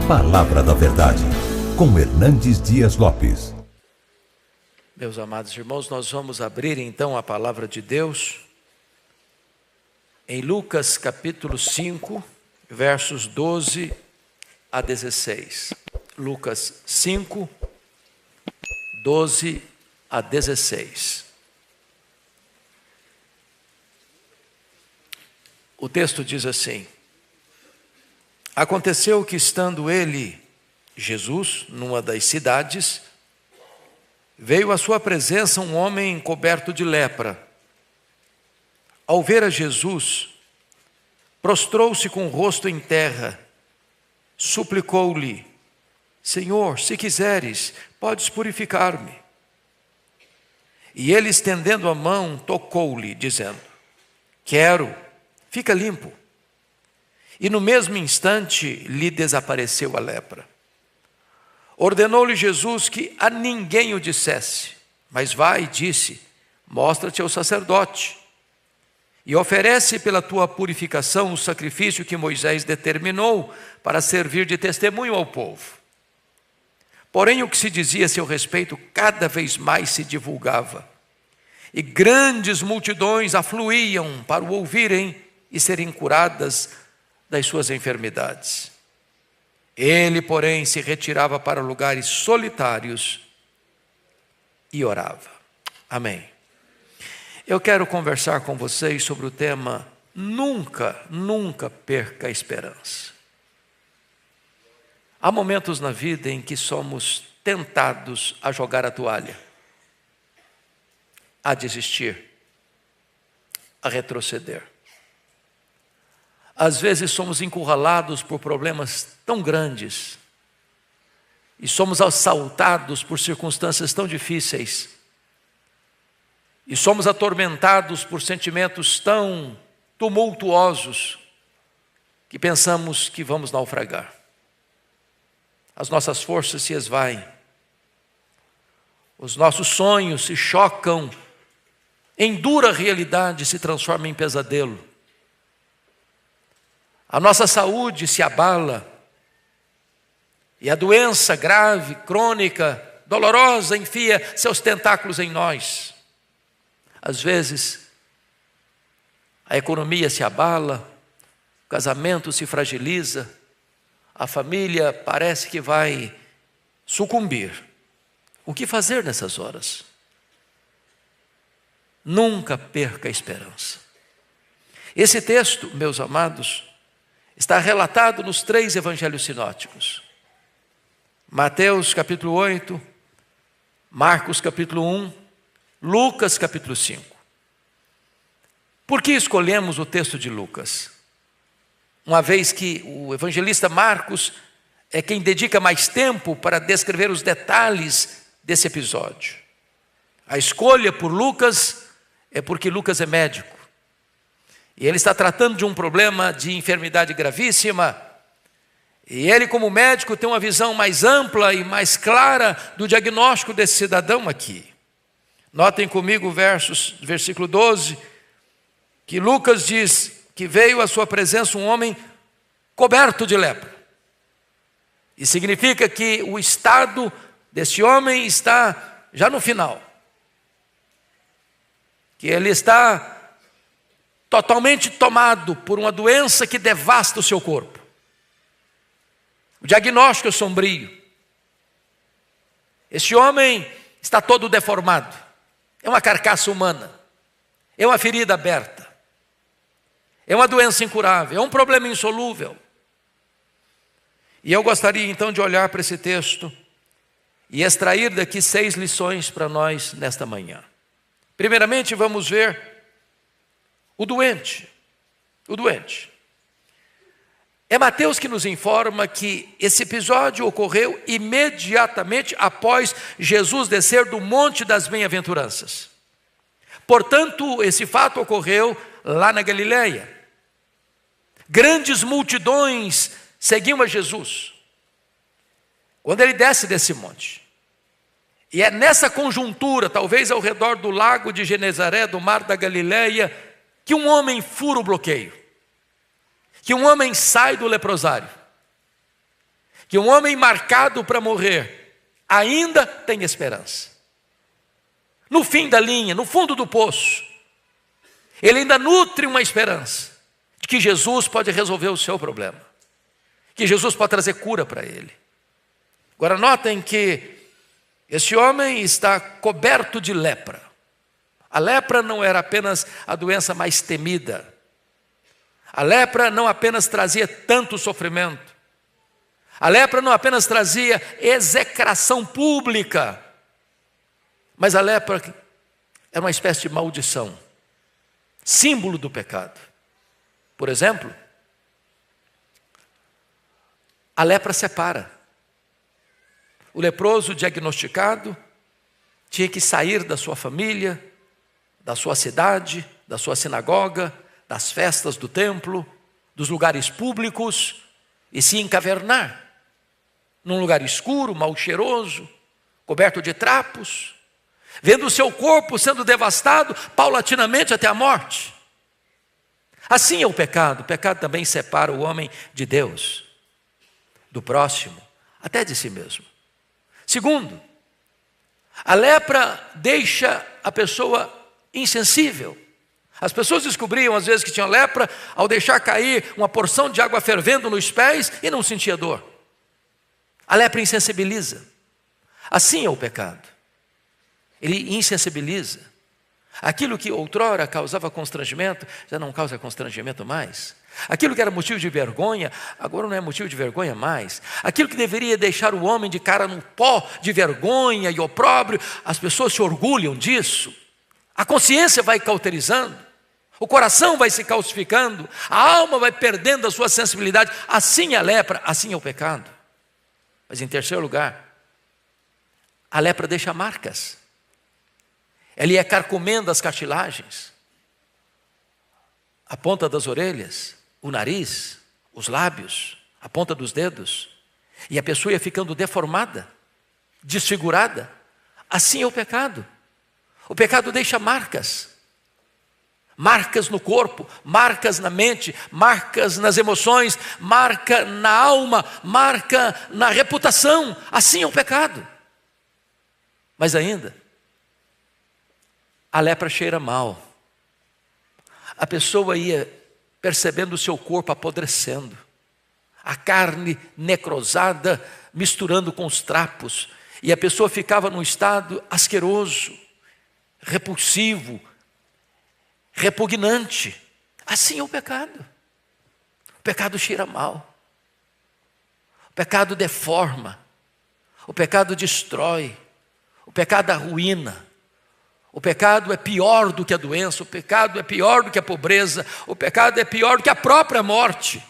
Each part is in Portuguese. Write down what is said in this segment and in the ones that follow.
Palavra da Verdade, com Hernandes Dias Lopes. Meus amados irmãos, nós vamos abrir então a palavra de Deus em Lucas capítulo 5, versos 12 a 16. Lucas 5, 12 a 16. O texto diz assim: Aconteceu que, estando ele, Jesus, numa das cidades, veio à sua presença um homem coberto de lepra. Ao ver a Jesus, prostrou-se com o rosto em terra, suplicou-lhe: Senhor, se quiseres, podes purificar-me. E ele, estendendo a mão, tocou-lhe, dizendo: Quero, fica limpo. E no mesmo instante lhe desapareceu a lepra. Ordenou-lhe Jesus que a ninguém o dissesse, mas vai e disse: Mostra-te ao sacerdote e oferece pela tua purificação o sacrifício que Moisés determinou para servir de testemunho ao povo. Porém, o que se dizia a seu respeito cada vez mais se divulgava, e grandes multidões afluíam para o ouvirem e serem curadas das suas enfermidades. Ele, porém, se retirava para lugares solitários e orava. Amém. Eu quero conversar com vocês sobre o tema: nunca perca a esperança. Há momentos na vida em que somos tentados a jogar a toalha, a desistir, a retroceder. Às vezes somos encurralados por problemas tão grandes e somos assaltados por circunstâncias tão difíceis e somos atormentados por sentimentos tão tumultuosos que pensamos que vamos naufragar. As nossas forças se esvaem, os nossos sonhos se chocam, em dura realidade se transformam em pesadelo. A nossa saúde se abala e a doença grave, crônica, dolorosa enfia seus tentáculos em nós. Às vezes, a economia se abala, o casamento se fragiliza, a família parece que vai sucumbir. O que fazer nessas horas? Nunca perca a esperança. Esse texto, meus amados, está relatado nos 3 evangelhos sinóticos. Mateus capítulo 8, Marcos capítulo 1, Lucas capítulo 5. Por que escolhemos o texto de Lucas? Uma vez que o evangelista Marcos é quem dedica mais tempo para descrever os detalhes desse episódio. A escolha por Lucas é porque Lucas é médico. E ele está tratando de um problema de enfermidade gravíssima. E ele, como médico, tem uma visão mais ampla e mais clara do diagnóstico desse cidadão aqui. Notem comigo o versículo 12, que Lucas diz que veio à sua presença um homem coberto de lepra. E significa que o estado desse homem está já no final. Que ele está totalmente tomado por uma doença que devasta o seu corpo. O diagnóstico é sombrio. Este homem está todo deformado. É uma carcaça humana. É uma ferida aberta. É uma doença incurável. É um problema insolúvel. E eu gostaria então de olhar para esse texto e extrair daqui 6 lições para nós nesta manhã. Primeiramente, vamos ver o doente. É Mateus que nos informa que esse episódio ocorreu imediatamente após Jesus descer do Monte das Bem-aventuranças. Portanto, esse fato ocorreu lá na Galileia. Grandes multidões seguiam a Jesus quando ele desce desse monte. E é nessa conjuntura, talvez ao redor do lago de Genezaré, do mar da Galileia, que um homem fura o bloqueio, que um homem sai do leprosário, que um homem marcado para morrer ainda tem esperança. No fim da linha, no fundo do poço, ele ainda nutre uma esperança de que Jesus pode resolver o seu problema, que Jesus pode trazer cura para ele. Agora notem que esse homem está coberto de lepra. A lepra não era apenas a doença mais temida. A lepra não apenas trazia tanto sofrimento. A lepra não apenas trazia execração pública, mas a lepra era uma espécie de maldição, símbolo do pecado. Por exemplo, a lepra separa. O leproso diagnosticado tinha que sair da sua família, da sua cidade, da sua sinagoga, das festas do templo, dos lugares públicos e se encavernar num lugar escuro, mal cheiroso, coberto de trapos, vendo o seu corpo sendo devastado paulatinamente até a morte. Assim é o pecado. O pecado também separa o homem de Deus, do próximo, até de si mesmo. Segundo, a lepra deixa a pessoa insensível. As pessoas descobriam às vezes que tinham lepra ao deixar cair uma porção de água fervendo nos pés e não sentia dor. A lepra insensibiliza. Assim é o pecado. Ele insensibiliza. Aquilo que outrora causava constrangimento, já não causa constrangimento mais. Aquilo que era motivo de vergonha, agora não é motivo de vergonha mais. Aquilo que deveria deixar o homem de cara no pó de vergonha e opróbrio, as pessoas se orgulham disso. A consciência vai cauterizando, o coração vai se calcificando, a alma vai perdendo a sua sensibilidade. Assim é a lepra, assim é o pecado. Mas em terceiro lugar, a lepra deixa marcas. Ela ia carcomendo as cartilagens, a ponta das orelhas, o nariz, os lábios, a ponta dos dedos, e a pessoa ia ficando deformada, desfigurada. Assim é o pecado. O pecado deixa marcas. Marcas no corpo, marcas na mente, marcas nas emoções, marca na alma, marca na reputação. Assim é o pecado. Mas ainda, a lepra cheira mal. A pessoa ia percebendo o seu corpo apodrecendo, a carne necrosada misturando com os trapos, e a pessoa ficava num estado asqueroso, repulsivo, repugnante. Assim é o pecado. O pecado cheira mal. O pecado deforma. O pecado destrói. O pecado arruína. O pecado é pior do que a doença. O pecado é pior do que a pobreza. O pecado é pior do que a própria morte.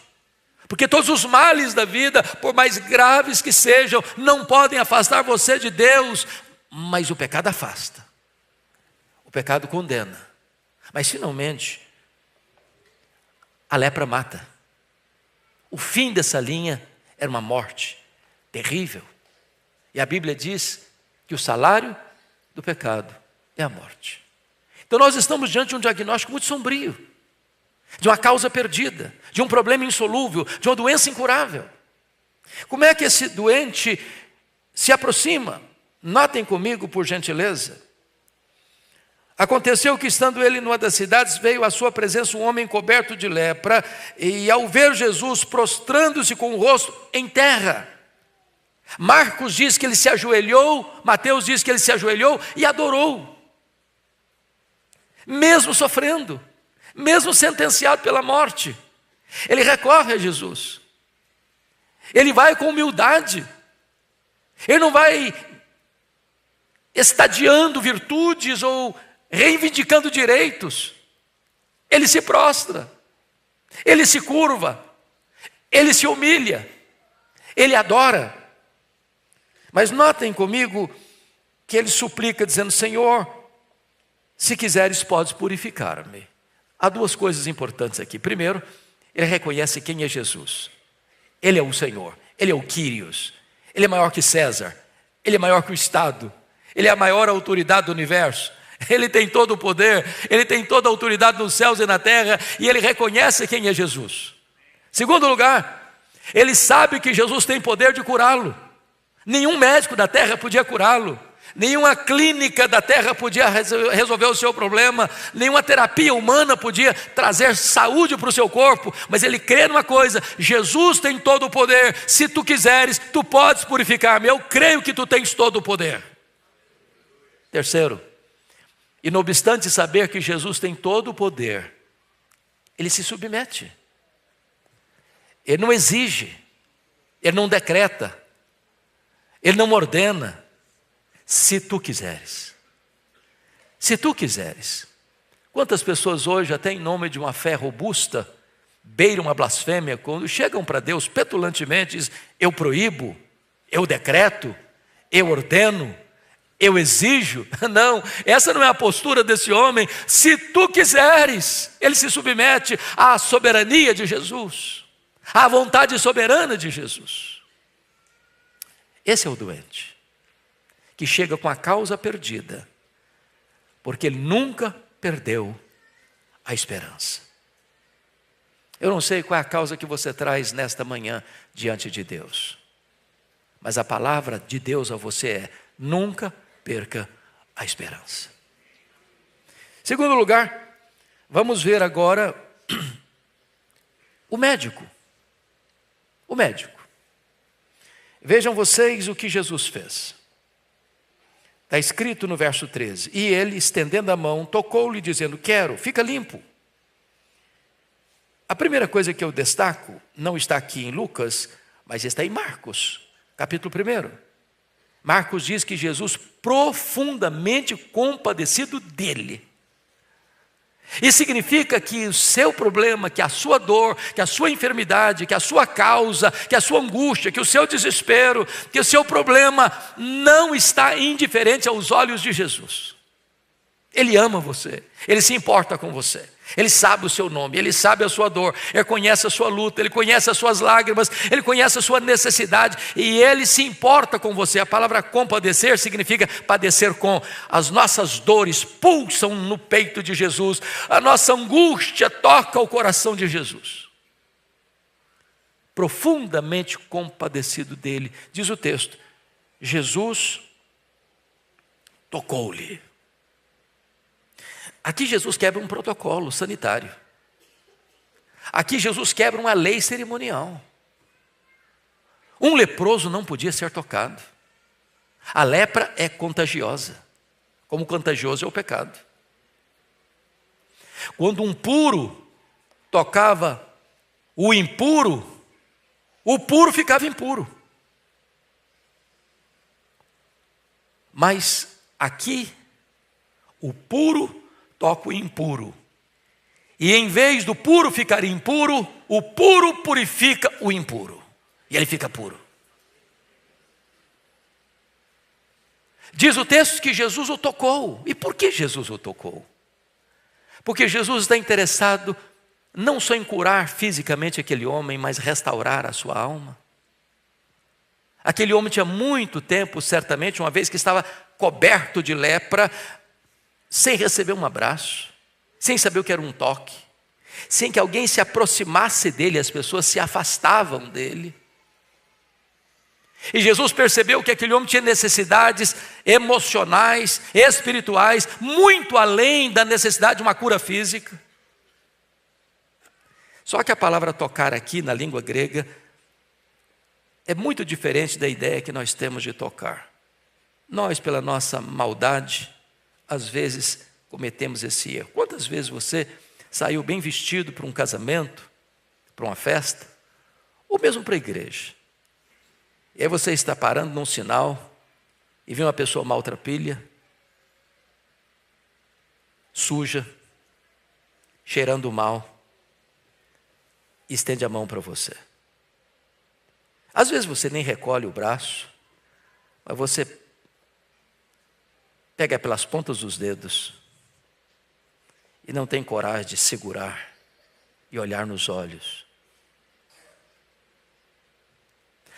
Porque todos os males da vida, por mais graves que sejam, não podem afastar você de Deus. Mas o pecado afasta. O pecado condena. Mas finalmente, a lepra mata. O fim dessa linha era uma morte terrível. E a Bíblia diz que o salário do pecado é a morte. Então nós estamos diante de um diagnóstico muito sombrio, de uma causa perdida, de um problema insolúvel, de uma doença incurável. Como é que esse doente se aproxima? Notem comigo, por gentileza. Aconteceu que, estando ele numa das cidades, veio à sua presença um homem coberto de lepra, e ao ver Jesus, prostrando-se com o rosto em terra. Marcos diz que ele se ajoelhou, Mateus diz que ele se ajoelhou e adorou. Mesmo sofrendo, mesmo sentenciado pela morte, ele recorre a Jesus. Ele vai com humildade. Ele não vai estadiando virtudes ou reivindicando direitos. Ele se prostra, ele se curva, ele se humilha, ele adora. Mas notem comigo que ele suplica dizendo: Senhor, se quiseres podes purificar-me. Há duas coisas importantes aqui. Primeiro, ele reconhece quem é Jesus. Ele é o Senhor, ele é o Quírios, ele é maior que César, ele é maior que o Estado, ele é a maior autoridade do universo. Ele tem todo o poder, ele tem toda a autoridade nos céus e na terra, e ele reconhece quem é Jesus. Segundo lugar, Ele sabe que Jesus tem poder de curá-lo. Nenhum médico da terra podia curá-lo. Nenhuma clínica da terra podia resolver o seu problema. Nenhuma terapia humana podia trazer saúde para o seu corpo. Mas ele crê numa coisa: Jesus tem todo o poder. Se tu quiseres, tu podes purificar-me. Eu creio que tu tens todo o poder. Terceiro, e não obstante saber que Jesus tem todo o poder, ele se submete. Ele não exige, ele não decreta, ele não ordena. Se tu quiseres. Se tu quiseres. Quantas pessoas hoje, até em nome de uma fé robusta, beiram a blasfêmia, quando chegam para Deus petulantemente, dizem: eu proíbo, eu decreto, eu ordeno, eu exijo. Não, essa não é a postura desse homem. Se tu quiseres, ele se submete à soberania de Jesus, à vontade soberana de Jesus. Esse é o doente, que chega com a causa perdida, porque ele nunca perdeu a esperança. Eu não sei qual é a causa que você traz nesta manhã diante de Deus, mas a palavra de Deus a você é: nunca perca a esperança. Segundo lugar, vamos ver agora o médico. O médico. Vejam vocês o que Jesus fez. Está escrito no verso 13: e ele, estendendo a mão, tocou-lhe, dizendo: quero, fica limpo. A primeira coisa que eu destaco não está aqui em Lucas, mas está em Marcos, capítulo 1. Marcos diz que Jesus, profundamente compadecido dele. Isso significa que o seu problema, que a sua dor, que a sua enfermidade, que a sua causa, que a sua angústia, que o seu desespero, que o seu problema não está indiferente aos olhos de Jesus. Ele ama você, ele se importa com você, ele sabe o seu nome, ele sabe a sua dor, ele conhece a sua luta, ele conhece as suas lágrimas, ele conhece a sua necessidade e ele se importa com você. A palavra compadecer significa padecer com. As nossas dores pulsam no peito de Jesus, a nossa angústia toca o coração de Jesus. Profundamente compadecido dele, diz o texto, Jesus tocou-lhe. Aqui Jesus quebra um protocolo sanitário. Aqui Jesus quebra uma lei cerimonial. Um leproso não podia ser tocado. A lepra é contagiosa, como contagioso é o pecado. Quando um puro tocava o impuro, o puro ficava impuro. Mas aqui, o puro toca o impuro. E em vez do puro ficar impuro, o puro purifica o impuro. E ele fica puro. Diz o texto que Jesus o tocou. E por que Jesus o tocou? Porque Jesus está interessado não só em curar fisicamente aquele homem, mas restaurar a sua alma. Aquele homem tinha muito tempo, certamente, uma vez que estava coberto de lepra, sem receber um abraço, sem saber o que era um toque, sem que alguém se aproximasse dele, as pessoas se afastavam dele. E Jesus percebeu que aquele homem tinha necessidades emocionais, espirituais, muito além da necessidade de uma cura física. Só que a palavra tocar aqui na língua grega é muito diferente da ideia que nós temos de tocar. Nós, pela nossa maldade, às vezes cometemos esse erro. Quantas vezes você saiu bem vestido para um casamento, para uma festa, ou mesmo para a igreja? E aí você está parando num sinal e vê uma pessoa maltrapilha, suja, cheirando mal, e estende a mão para você. Às vezes você nem recolhe o braço, mas você pega pelas pontas dos dedos e não tem coragem de segurar e olhar nos olhos.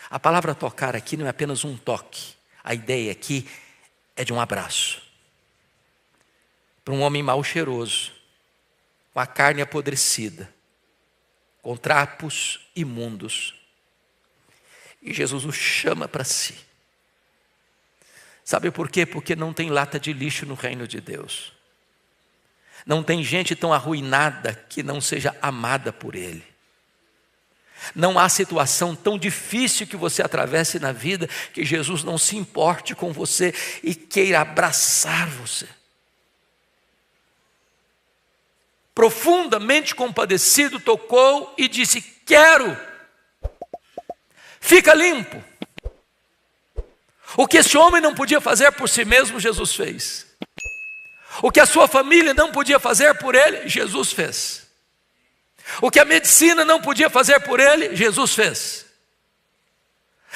A palavra tocar aqui não é apenas um toque. A ideia aqui é de um abraço. Para um homem mal cheiroso, com a carne apodrecida, com trapos imundos, E Jesus o chama para si. Sabe por quê? Porque não tem lata de lixo no reino de Deus. Não tem gente tão arruinada que não seja amada por Ele. Não há situação tão difícil que você atravesse na vida que Jesus não se importe com você e queira abraçar você. Profundamente compadecido, tocou e disse: quero, fica limpo. O que esse homem não podia fazer por si mesmo, Jesus fez. O que a sua família não podia fazer por ele, Jesus fez. O que a medicina não podia fazer por ele, Jesus fez.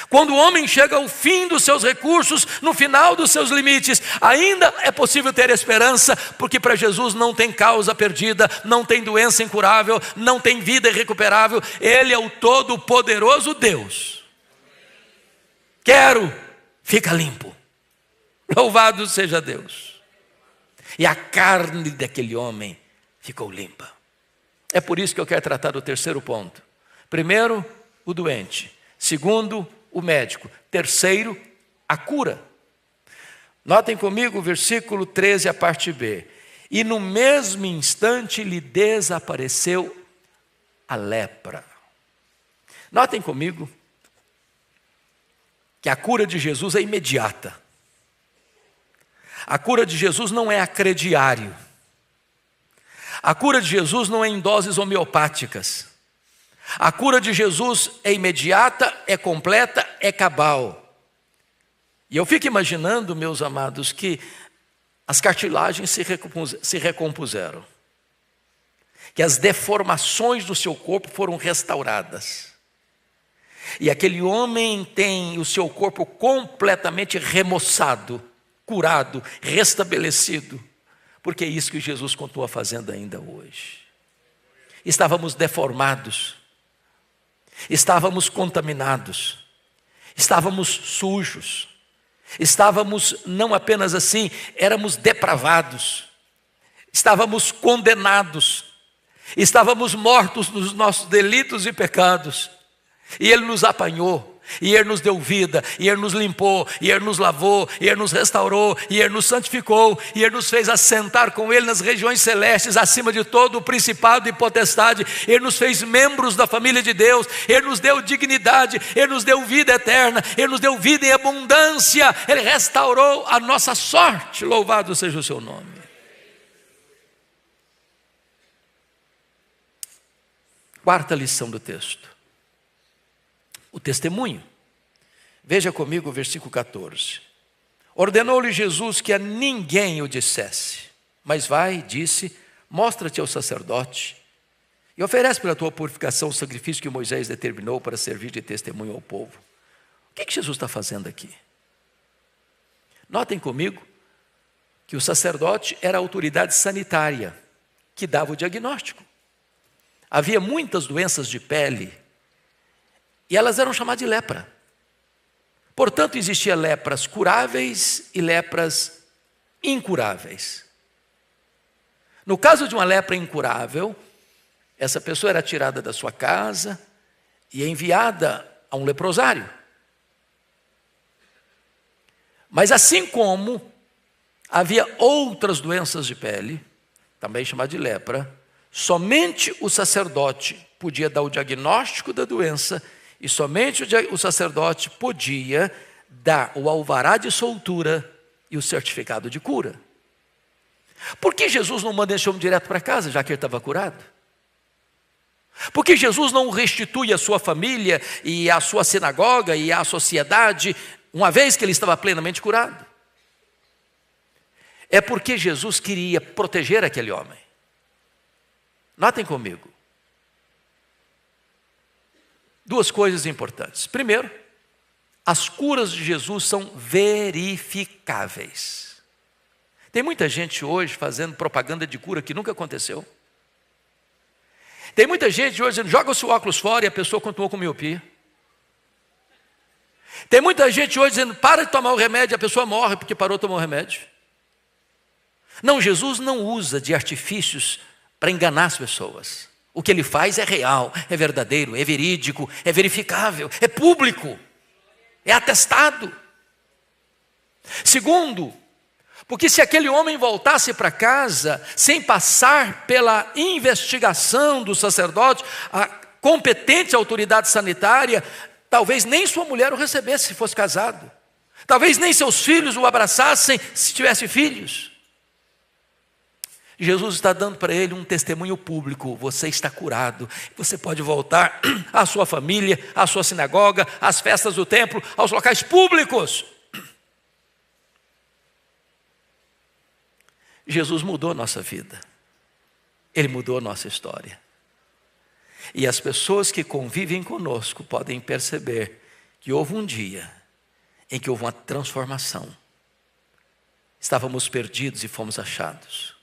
Quando o homem chega ao fim dos seus recursos, no final dos seus limites, ainda é possível ter esperança, porque para Jesus não tem causa perdida, não tem doença incurável, não tem vida irrecuperável. Ele é o todo-poderoso Deus. Quero, fica limpo. Louvado seja Deus. E a carne daquele homem ficou limpa. É por isso que eu quero tratar do terceiro ponto. Primeiro, o doente. Segundo, o médico. Terceiro, a cura. Notem comigo o versículo 13, a parte B. E no mesmo instante lhe desapareceu a lepra. Notem comigo que a cura de Jesus é imediata. A cura de Jesus não é a crediário. A cura de Jesus não é em doses homeopáticas. A cura de Jesus é imediata, é completa, é cabal. E eu fico imaginando, meus amados, que as cartilagens se recompuseram. Que as deformações do seu corpo foram restauradas. E aquele homem tem o seu corpo completamente remoçado, curado, restabelecido. Porque é isso que Jesus continua fazendo ainda hoje. Estávamos deformados, estávamos contaminados, estávamos sujos, estávamos não apenas assim, éramos depravados, estávamos condenados, estávamos mortos nos nossos delitos e pecados, e Ele nos apanhou. E Ele nos deu vida, e Ele nos limpou, e Ele nos lavou, e Ele nos restaurou, e Ele nos santificou, e Ele nos fez assentar com Ele nas regiões celestes, acima de todo o principado e potestade. Ele nos fez membros da família de Deus, Ele nos deu dignidade, Ele nos deu vida eterna, Ele nos deu vida em abundância, Ele restaurou a nossa sorte, louvado seja o seu nome. Quarta lição do texto. O testemunho. Veja comigo o versículo 14. Ordenou-lhe Jesus que a ninguém o dissesse, mas vai, disse, mostra-te ao sacerdote e oferece pela tua purificação o sacrifício que Moisés determinou para servir de testemunho ao povo. O que Jesus está fazendo aqui? Notem comigo que o sacerdote era a autoridade sanitária que dava o diagnóstico. Havia muitas doenças de pele e elas eram chamadas de lepra. Portanto, existiam lepras curáveis e lepras incuráveis. No caso de uma lepra incurável, essa pessoa era tirada da sua casa e enviada a um leprosário. Mas assim como havia outras doenças de pele, também chamadas de lepra, somente o sacerdote podia dar o diagnóstico da doença e somente o sacerdote podia dar o alvará de soltura e o certificado de cura. Por que Jesus não manda esse homem direto para casa, já que ele estava curado? Por que Jesus não restitui a sua família e a sua sinagoga e a sociedade, uma vez que ele estava plenamente curado? É porque Jesus queria proteger aquele homem. Notem comigo. Duas coisas importantes. Primeiro, as curas de Jesus são verificáveis. Tem muita gente hoje fazendo propaganda de cura que nunca aconteceu. Tem muita gente hoje dizendo, joga o seu óculos fora e a pessoa continuou com miopia. Tem muita gente hoje dizendo, para de tomar o remédio e a pessoa morre porque parou de tomar o remédio. Não, Jesus não usa de artifícios para enganar as pessoas. O que ele faz é real, é verdadeiro, é verídico, é verificável, é público. é atestado. Segundo, porque se aquele homem voltasse para casa sem passar pela investigação do sacerdote, a competente autoridade sanitária, talvez nem sua mulher o recebesse se fosse casado. Talvez nem seus filhos o abraçassem se tivesse filhos. Jesus está dando para ele um testemunho público: você está curado, você pode voltar à sua família, à sua sinagoga, às festas do templo, aos locais públicos. Jesus mudou a nossa vida, Ele mudou a nossa história. E as pessoas que convivem conosco podem perceber que houve um dia em que houve uma transformação. Estávamos perdidos e fomos achados.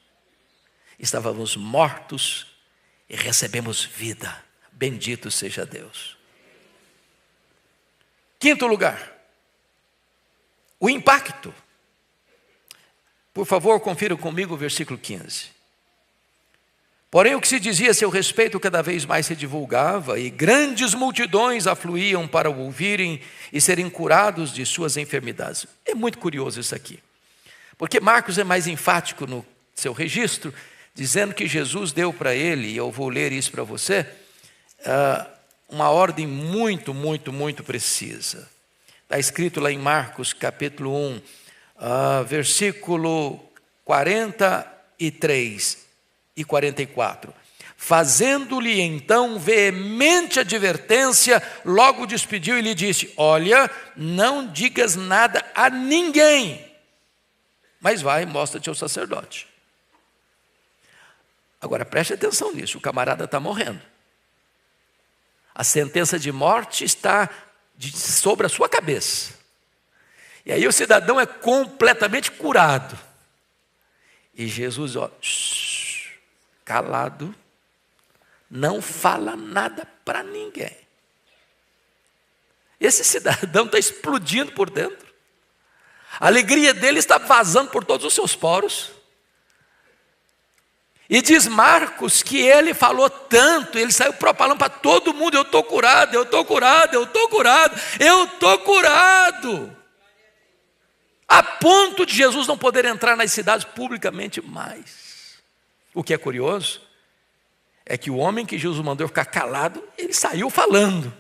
Estávamos mortos e recebemos vida. Bendito seja Deus. Quinto lugar, o impacto. Por favor, confiram comigo o versículo 15. Porém, o que se dizia a seu respeito cada vez mais se divulgava, e grandes multidões afluíam para o ouvirem e serem curados de suas enfermidades. É muito curioso isso aqui, porque Marcos é mais enfático no seu registro, dizendo que Jesus deu para ele, e eu vou ler isso para você, uma ordem muito precisa. Está escrito lá em Marcos capítulo 1, versículo 43 e 44. Fazendo-lhe então veemente advertência, logo despediu e lhe disse: olha, não digas nada a ninguém, mas vai e mostra-te ao sacerdote. Agora preste atenção nisso, o camarada está morrendo. A sentença de morte está sobre a sua cabeça. E aí o cidadão é completamente curado. E Jesus, calado, não fala nada para ninguém. Esse cidadão está explodindo por dentro. A alegria dele está vazando por todos os seus poros. E diz Marcos que ele falou tanto, ele saiu propalando para todo mundo: eu estou curado, eu estou curado, eu estou curado, eu estou curado. A ponto de Jesus não poder entrar nas cidades publicamente mais. O que é curioso é que o homem que Jesus mandou ficar calado, ele saiu falando.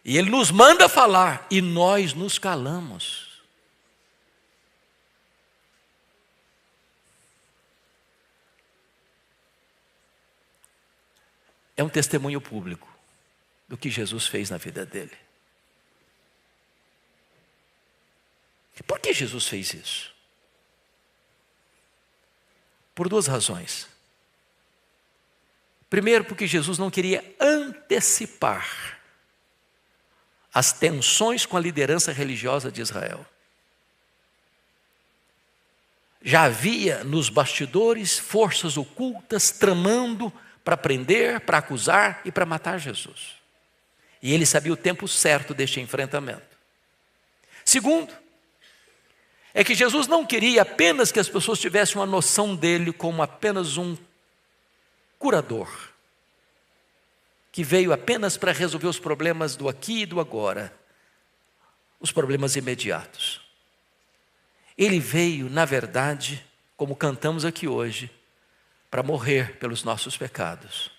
E ele nos manda falar, e nós nos calamos. É um testemunho público do que Jesus fez na vida dele. Por que Jesus fez isso? Por duas razões. Primeiro, porque Jesus não queria antecipar as tensões com a liderança religiosa de Israel. Já havia nos bastidores forças ocultas tramando para prender, para acusar e para matar Jesus. E ele sabia o tempo certo deste enfrentamento. Segundo, é que Jesus não queria apenas que as pessoas tivessem uma noção dele como apenas um curador, que veio apenas para resolver os problemas do aqui e do agora, os problemas imediatos. Ele veio, na verdade, como cantamos aqui hoje, para morrer pelos nossos pecados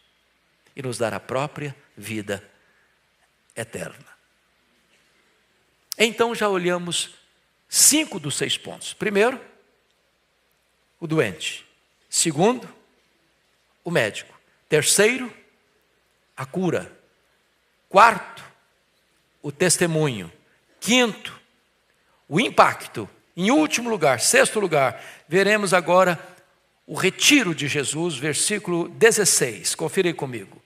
e nos dar a própria vida eterna. Então já olhamos 5 dos 6 pontos. Primeiro, o doente. Segundo, o médico. Terceiro, a cura. Quarto, o testemunho. Quinto, o impacto. Em último lugar, sexto lugar, veremos agora o retiro de Jesus, versículo 16. Confira aí comigo.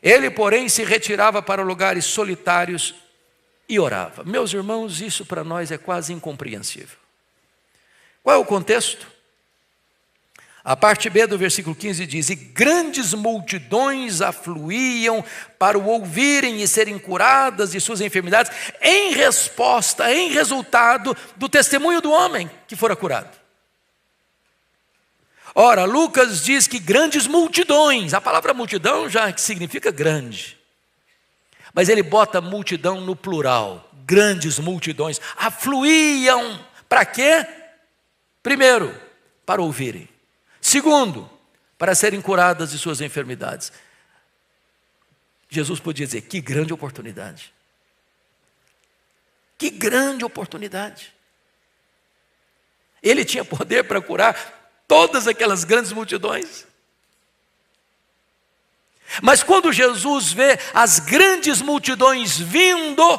Ele, porém, se retirava para lugares solitários e orava. Meus irmãos, isso para nós é quase incompreensível. Qual é o contexto? A parte B do versículo 15 diz: e grandes multidões afluíam para o ouvirem e serem curadas de suas enfermidades, em resposta, em resultado do testemunho do homem que fora curado. Ora, Lucas diz que grandes multidões, a palavra multidão já significa grande, mas ele bota multidão no plural, grandes multidões afluíam. Para quê? Primeiro, para ouvirem. Segundo, para serem curadas de suas enfermidades. Jesus podia dizer, que grande oportunidade. Que grande oportunidade. Ele tinha poder para curar todas aquelas grandes multidões. Mas quando Jesus vê as grandes multidões vindo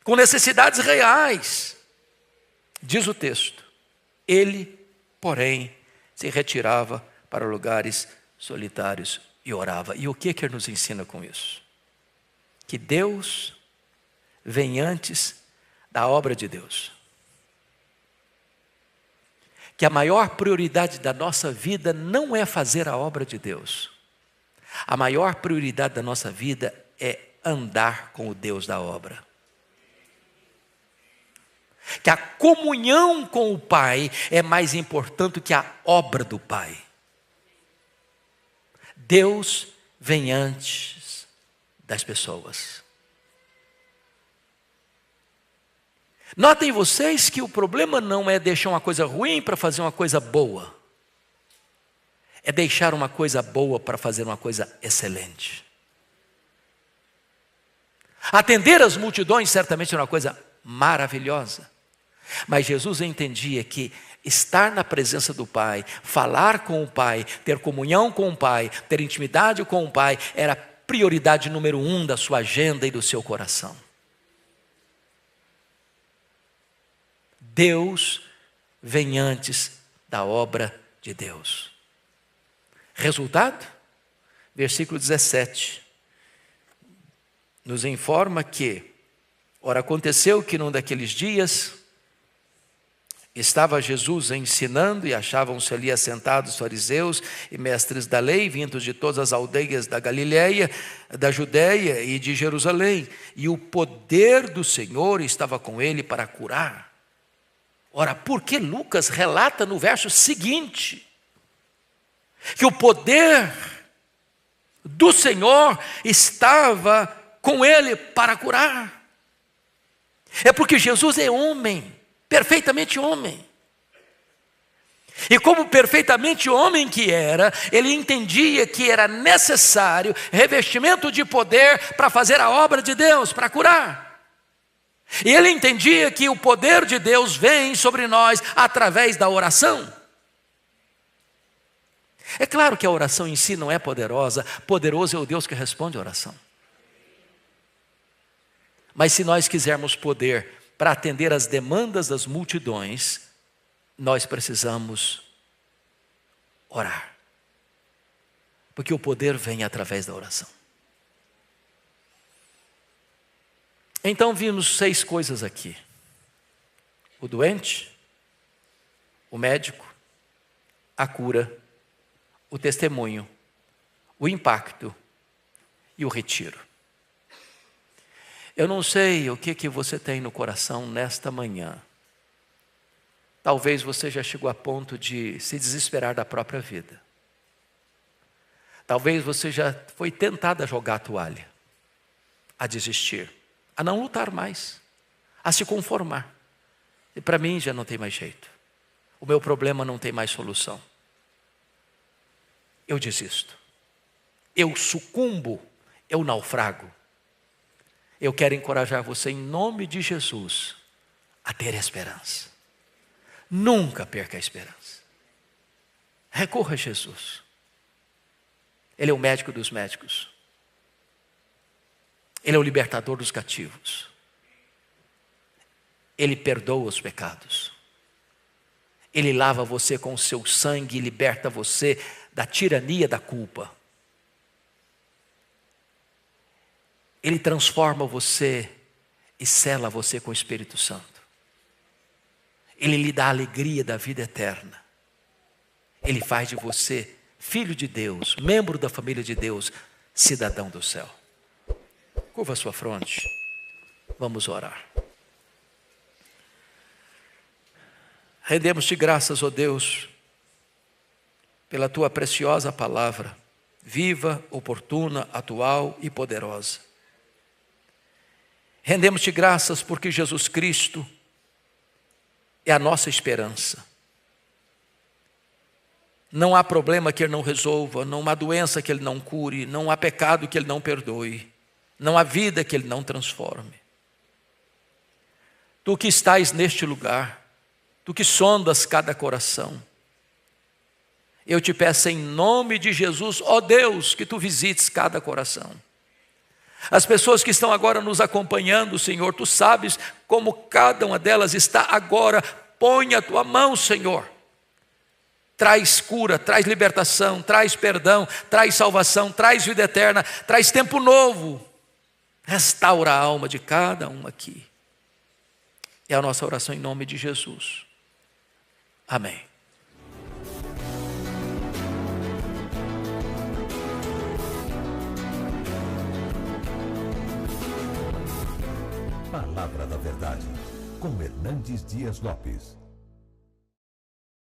com necessidades reais, diz o texto, ele, porém, se retirava para lugares solitários e orava. E o que ele nos ensina com isso? Que Deus vem antes da obra de Deus. Que a maior prioridade da nossa vida não é fazer a obra de Deus. A maior prioridade da nossa vida é andar com o Deus da obra. Que a comunhão com o Pai é mais importante que a obra do Pai. Deus vem antes das pessoas. Notem vocês que o problema não é deixar uma coisa ruim para fazer uma coisa boa. É deixar uma coisa boa para fazer uma coisa excelente. Atender as multidões certamente era uma coisa maravilhosa. Mas Jesus entendia que estar na presença do Pai, falar com o Pai, ter comunhão com o Pai, ter intimidade com o Pai, era a prioridade número 1 da sua agenda e do seu coração. Deus vem antes da obra de Deus. Resultado? Versículo 17. Nos informa que, ora, aconteceu que num daqueles dias, estava Jesus ensinando e achavam-se ali assentados fariseus e mestres da lei, vindos de todas as aldeias da Galileia, da Judéia e de Jerusalém. E o poder do Senhor estava com ele para curar. Ora, por que Lucas relata no verso seguinte que o poder do Senhor estava com ele para curar? É porque Jesus é homem, perfeitamente homem. E como perfeitamente homem que era, ele entendia que era necessário revestimento de poder para fazer a obra de Deus, para curar. E ele entendia que o poder de Deus vem sobre nós através da oração. É claro que a oração em si não é poderosa, poderoso é o Deus que responde a oração. Mas se nós quisermos poder para atender às demandas das multidões, nós precisamos orar. Porque o poder vem através da oração. Então vimos 6 coisas aqui: o doente, o médico, a cura, o testemunho, o impacto e o retiro. Eu não sei o que você tem no coração nesta manhã. Talvez você já chegou a ponto de se desesperar da própria vida. Talvez você já foi tentado a jogar a toalha, a desistir, a não lutar mais, a se conformar. E para mim já não tem mais jeito. O meu problema não tem mais solução. Eu desisto. Eu sucumbo. Eu naufrago. Eu quero encorajar você em nome de Jesus a ter esperança. Nunca perca a esperança. Recorra a Jesus. Ele é o médico dos médicos. Ele é o libertador dos cativos. Ele perdoa os pecados. Ele lava você com o seu sangue e liberta você da tirania da culpa. Ele transforma você e sela você com o Espírito Santo. Ele lhe dá a alegria da vida eterna. Ele faz de você filho de Deus, membro da família de Deus, cidadão do céu. Curva a sua fronte. Vamos orar. Rendemos-te graças, ó Deus, pela tua preciosa palavra, viva, oportuna, atual e poderosa. Rendemos-te graças porque Jesus Cristo é a nossa esperança. Não há problema que Ele não resolva, não há doença que Ele não cure, não há pecado que Ele não perdoe, não há vida que Ele não transforme. Tu que estás neste lugar, tu que sondas cada coração, eu te peço em nome de Jesus, ó Deus, que tu visites cada coração. As pessoas que estão agora nos acompanhando, Senhor, tu sabes como cada uma delas está agora. Põe a tua mão, Senhor. Traz cura, traz libertação, traz perdão, traz salvação, traz vida eterna, traz tempo novo. Restaura a alma de cada um aqui. É a nossa oração em nome de Jesus. Amém. Palavra da Verdade, com Hernandes Dias Lopes.